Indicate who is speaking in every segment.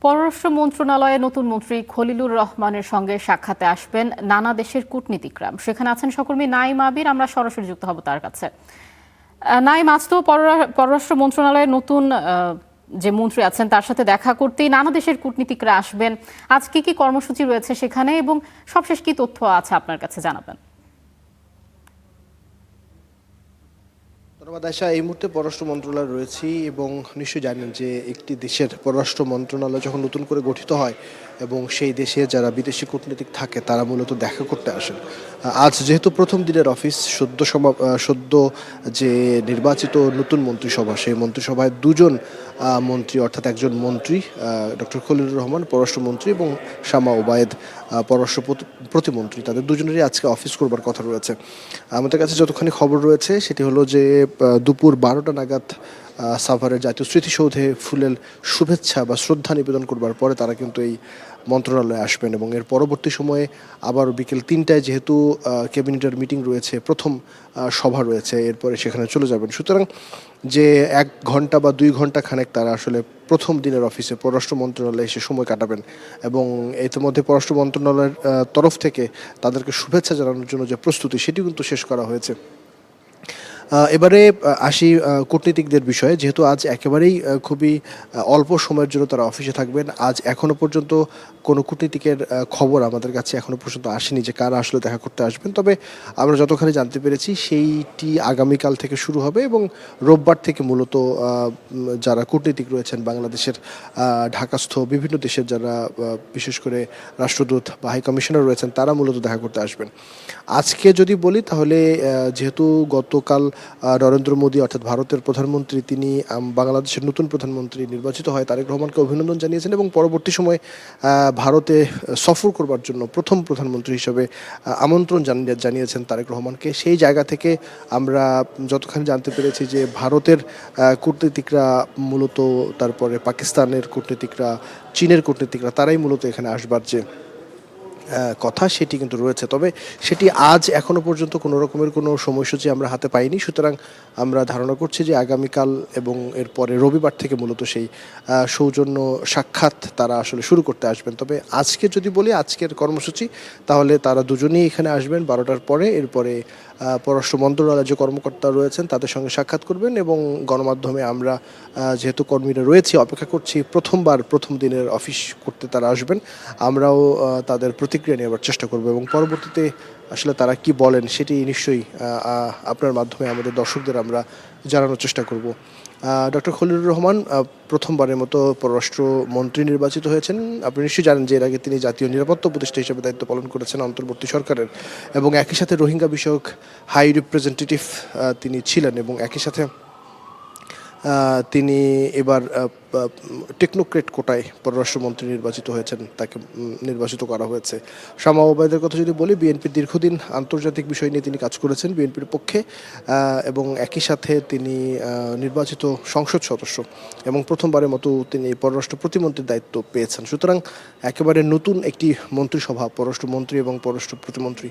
Speaker 1: পররাষ্ট্র মন্ত্রণালয়ে নতুন মন্ত্রী খলিলুর রহমানের সঙ্গে সাক্ষাতে আসবেন নানা দেশের কূটনীতিকরা। সেখানে আছেন সহকর্মী নাইম আবির। আমরা সরাসরি যুক্ত হব তার কাছে। নাইম, আজ তো পররাষ্ট্র মন্ত্রণালয়ের নতুন যে মন্ত্রী আছেন তার সাথে দেখা করতেই নানা দেশের কূটনীতিকরা আসবেন। আজ কি কি কর্মসূচি রয়েছে সেখানে এবং সবশেষ কি তথ্য আছে আপনার কাছে জানাবেন?
Speaker 2: ধন্যবাদ আয়শা। এই মুহূর্তে পররাষ্ট্র মন্ত্রণালয় রয়েছি এবং নিশ্চয়ই জানেন যে একটি দেশের পররাষ্ট্র মন্ত্রণালয় যখন নতুন করে গঠিত হয় এবং সেই দেশে যারা বিদেশি কূটনীতিক থাকে তারা মূলত দেখা করতে আসেন। আজ যেহেতু প্রথম দিনের অফিস সদ্য যে নির্বাচিত নতুন মন্ত্রিসভা, সেই মন্ত্রিসভায় দুজন মন্ত্রী অর্থাৎ একজন মন্ত্রী ডক্টর খলিলুর রহমান পররাষ্ট্রমন্ত্রী এবং শামা ওবায়েদ পররাষ্ট্র প্রতিমন্ত্রী, তাদের দুজনেরই আজকে অফিস করবার কথা রয়েছে। আমাদের কাছে যতখানি খবর রয়েছে সেটি হলো যে দুপুর 12টা নাগাদ সাভারের জাতীয় স্মৃতিসৌধে ফুলেল শুভেচ্ছা বা শ্রদ্ধা নিবেদন করবার পরে তারা কিন্তু এই মন্ত্রণালয়ে আসবেন এবং এর পরবর্তী সময়ে আবার বিকেল 3টায় যেহেতু ক্যাবিনেটের মিটিং রয়েছে, প্রথম সভা রয়েছে, এরপরে সেখানে চলে যাবেন। সুতরাং যে 1 ঘন্টা বা 2 ঘন্টা খানেক তারা আসলে প্রথম দিনের অফিসে পররাষ্ট্র মন্ত্রণালয়ে এসে সময় কাটাবেন এবং ইতিমধ্যে পররাষ্ট্র মন্ত্রণালয়ের তরফ থেকে তাদেরকে শুভেচ্ছা জানানোর জন্য যে প্রস্তুতি সেটি কিন্তু শেষ করা হয়েছে। এবারে আসি কূটনীতিকদের বিষয়ে। যেহেতু আজ একেবারেই খুবই অল্প সময়ের জন্য তারা অফিসে থাকবেন। আজ এখনো পর্যন্ত কোনো কূটনীতিকের খবর আমাদের কাছে এখনো পর্যন্ত আসেনি যে কারা আসলে দেখা করতে আসবেন। তবে আমরা যতখানি জানতে পেরেছি সেইটি আগামীকাল থেকে শুরু হবে এবং রোববার থেকে মূলত যারা কূটনীতিক রয়েছেন বাংলাদেশের ঢাকাস্থ বিভিন্ন দেশের যারা বিশেষ করে রাষ্ট্রদূত বা হাই কমিশনার রয়েছেন তারা মূলত দেখা করতে আসবেন। আজকে যদি বলি তাহলে যেহেতু গতকাল নরেন্দ্র মোদী অর্থাৎ ভারতের প্রধানমন্ত্রী তিনি বাংলাদেশের নতুন প্রধানমন্ত্রী নির্বাচিত হয় তারেক রহমানকে অভিনন্দন জানিয়েছেন এবং পরবর্তী সময়ে ভারতে সফর করবার জন্য প্রথম প্রধানমন্ত্রী হিসেবে আমন্ত্রণ জানিয়েছেন তারেক রহমানকে। সেই জায়গা থেকে আমরা যতখানি জানতে পেরেছি যে ভারতের কূটনীতিকরা মূলত, তারপরে পাকিস্তানের কূটনীতিকরা, চীনের কূটনীতিকরা তারাই মূলত এখানে আসবার যে কথা সেটি কিন্তু রয়েছে। তবে সেটি আজ এখনো পর্যন্ত কোনো রকমের কোনো সময়সূচি আমরা হাতে পাইনি। সুতরাং আমরা ধারণা করছি যে আগামীকাল এবং এরপরে রবিবার থেকে মূলত সেই সৌজন্য সাক্ষাৎ তারা আসলে শুরু করতে আসবেন। তবে আজকে যদি বলি আজকের কর্মসূচি, তাহলে তারা দুজনেই এখানে আসবেন 12টার পরে। এরপরে পররাষ্ট্র মন্ত্রণালয়ের যে কর্মকর্তা রয়েছেন তাদের সঙ্গে সাক্ষাৎ করবেন এবং গণমাধ্যমে আমরা যেহেতু কর্মীরা রয়েছি অপেক্ষা করছি প্রথমবার প্রথম দিনের অফিস করতে তারা আসবেন। আমরাও তাদের প্রতিক্রিয়া নেওয়ার চেষ্টা করব এবং পরবর্তীতে আসলে তারা কি বলেন সেটি নিশ্চয়ই আপনার মাধ্যমে আমাদের দর্শকদের আমরা জানানোর চেষ্টা করব। ডক্টর খলিলুর রহমান প্রথমবারের মতো পররাষ্ট্র মন্ত্রী নির্বাচিত হয়েছেন। আপনি নিশ্চয়ই জানেন যে এর আগে তিনি জাতীয় নিরাপত্তা উপদেষ্টা হিসেবে দায়িত্ব পালন করেছেন অন্তর্বর্তী সরকারের এবং একই সাথে রোহিঙ্গা বিষয়ক হাই রিপ্রেজেন্টেটিভ তিনি ছিলেন এবং একই সাথে তিনি এবার টেকনোক্রেট কোটায় পররাষ্ট্রমন্ত্রী নির্বাচিত হয়েছেন, তাকে নির্বাচিত করা হয়েছে। শামা ওবায়দের কথা যদি বলি, বিএনপির দীর্ঘদিন আন্তর্জাতিক বিষয় নিয়ে তিনি কাজ করেছেন বিএনপির পক্ষে এবং একই সাথে তিনি নির্বাচিত সংসদ সদস্য এবং প্রথমবারের মতো তিনি পররাষ্ট্র প্রতিমন্ত্রীর দায়িত্ব পেয়েছেন। সুতরাং একেবারে নতুন একটি মন্ত্রিসভা, পররাষ্ট্রমন্ত্রী এবং পররাষ্ট্র প্রতিমন্ত্রী,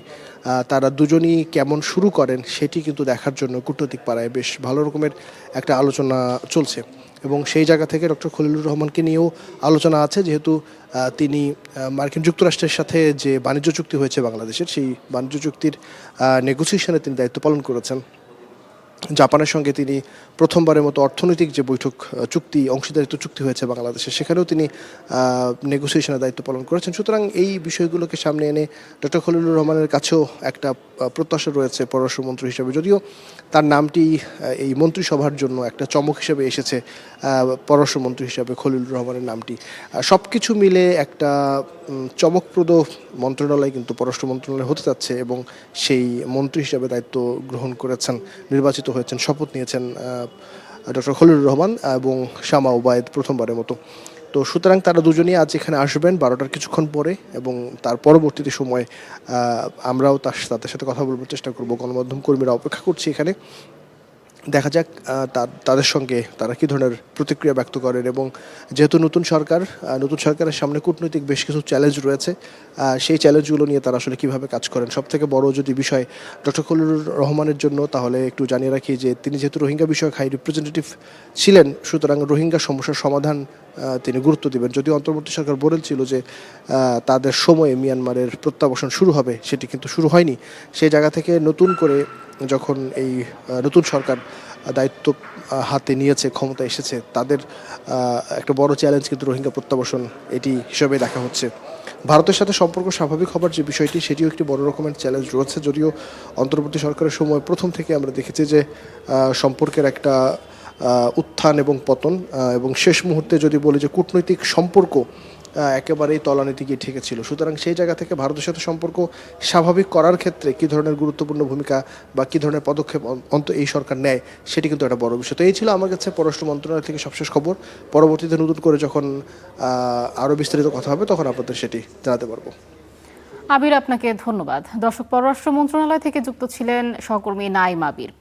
Speaker 2: তারা দুজনই কেমন শুরু করেন সেটি কিন্তু দেখার জন্য কূটনৈতিক পাড়ায় বেশ ভালো রকমের একটা আলোচনা চলছে এবং সেই জায়গা থেকে ডক্টর খলিলুর রহমানকে নিয়েও আলোচনা আছে। যেহেতু তিনি মার্কিন যুক্তরাষ্ট্রের সাথে যে বাণিজ্য চুক্তি হয়েছে বাংলাদেশের, সেই বাণিজ্য চুক্তির নেগোসিয়েশনে তিনি দায়িত্ব পালন করেছেন। জাপানের সঙ্গে তিনি প্রথমবারের মতো অর্থনৈতিক যে বৈঠক চুক্তি, অংশীদারিত্ব চুক্তি হয়েছে বাংলাদেশে, সেখানেও তিনি নেগোসিয়েশনের দায়িত্ব পালন করেছেন। সুতরাং এই বিষয়গুলোকে সামনে এনে ডক্টর খলিলুর রহমানের কাছেও একটা প্রত্যাশা রয়েছে পররাষ্ট্রমন্ত্রী হিসেবে। যদিও তার নামটি এই মন্ত্রিসভার জন্য একটা চমক হিসেবে এসেছে, পররাষ্ট্রমন্ত্রী হিসেবে খলিলুর রহমানের নামটি। সব কিছু মিলে একটা চমকপ্রদ মন্ত্রণালয় কিন্তু পররাষ্ট্র মন্ত্রণালয় হতে যাচ্ছে এবং সেই মন্ত্রী হিসেবে দায়িত্ব গ্রহণ করেছেন, নির্বাচিত হয়েছেন, শপথ নিয়েছেন ডক্টর খলিলুর রহমান এবং শামা ওবায়েদ প্রথমবারের মতো। তো সুতরাং তারা দুজনেই আজ এখানে আসবেন 12টার কিছুক্ষণ পরে এবং তার পরবর্তীতে সময়ে আমরাও তাদের সাথে কথা বলবার চেষ্টা করব। গণমাধ্যম কর্মীরা অপেক্ষা করছি এখানে। দেখা যাক তাদের সঙ্গে তারা কী ধরনের প্রতিক্রিয়া ব্যক্ত করেন। এবং যেহেতু নতুন সরকারের সামনে কূটনৈতিক বেশ কিছু চ্যালেঞ্জ রয়েছে, সেই চ্যালেঞ্জগুলো নিয়ে তারা আসলে কীভাবে কাজ করেন। সবথেকে বড় যদি বিষয় ডক্টর খলিলুর রহমানের জন্য, তাহলে একটু জানিয়ে রাখি যে তিনি যেহেতু রোহিঙ্গা বিষয়ক হাই রিপ্রেজেন্টেটিভ ছিলেন, সুতরাং রোহিঙ্গা সমস্যার সমাধান তিনি গুরুত্ব দিবেন। যদিও অন্তর্বর্তী সরকার বলেছিল যে তাদের সময়ে মিয়ানমারের প্রত্যাবাসন শুরু হবে, সেটি কিন্তু শুরু হয়নি। সেই জায়গা থেকে নতুন করে যখন এই নতুন সরকার দায়িত্ব হাতে নিয়েছে, ক্ষমতা এসেছে, তাদের একটা বড় চ্যালেঞ্জ কিন্তু রোহিঙ্গা প্রত্যাবাসন, এটি হিসেবে দেখা হচ্ছে। ভারতের সাথে সম্পর্ক স্বাভাবিক হবার যে বিষয়টি, সেটিও একটি বড় রকমের চ্যালেঞ্জ রয়েছে। যদিও অন্তর্বর্তী সরকারের সময় প্রথম থেকে আমরা দেখেছি যে সম্পর্কের একটা উত্থান এবং পতন, এবং শেষ মুহূর্তে যদি বলি যে কূটনৈতিক সম্পর্ক একেবারেই তলানিতে গিয়ে ঠেকেছিল। সুতরাং সেই জায়গা থেকে ভারতের সাথে সম্পর্ক স্বাভাবিক করার ক্ষেত্রে কী ধরনের গুরুত্বপূর্ণ ভূমিকা বা কী ধরনের পদক্ষেপ এই সরকার নেয়, সেটি কিন্তু একটা বড় বিষয়। তো এই ছিল আমার কাছে পররাষ্ট্র মন্ত্রণালয় থেকে সবশেষ খবর। পরবর্তীতে নতুন করে যখন আরও বিস্তারিত কথা হবে, তখন আপনাদের সেটি জানাতে পারবো।
Speaker 1: আবির, আপনাকে ধন্যবাদ। দর্শক, পররাষ্ট্র মন্ত্রণালয় থেকে যুক্ত ছিলেন সহকর্মী নাইম আবির।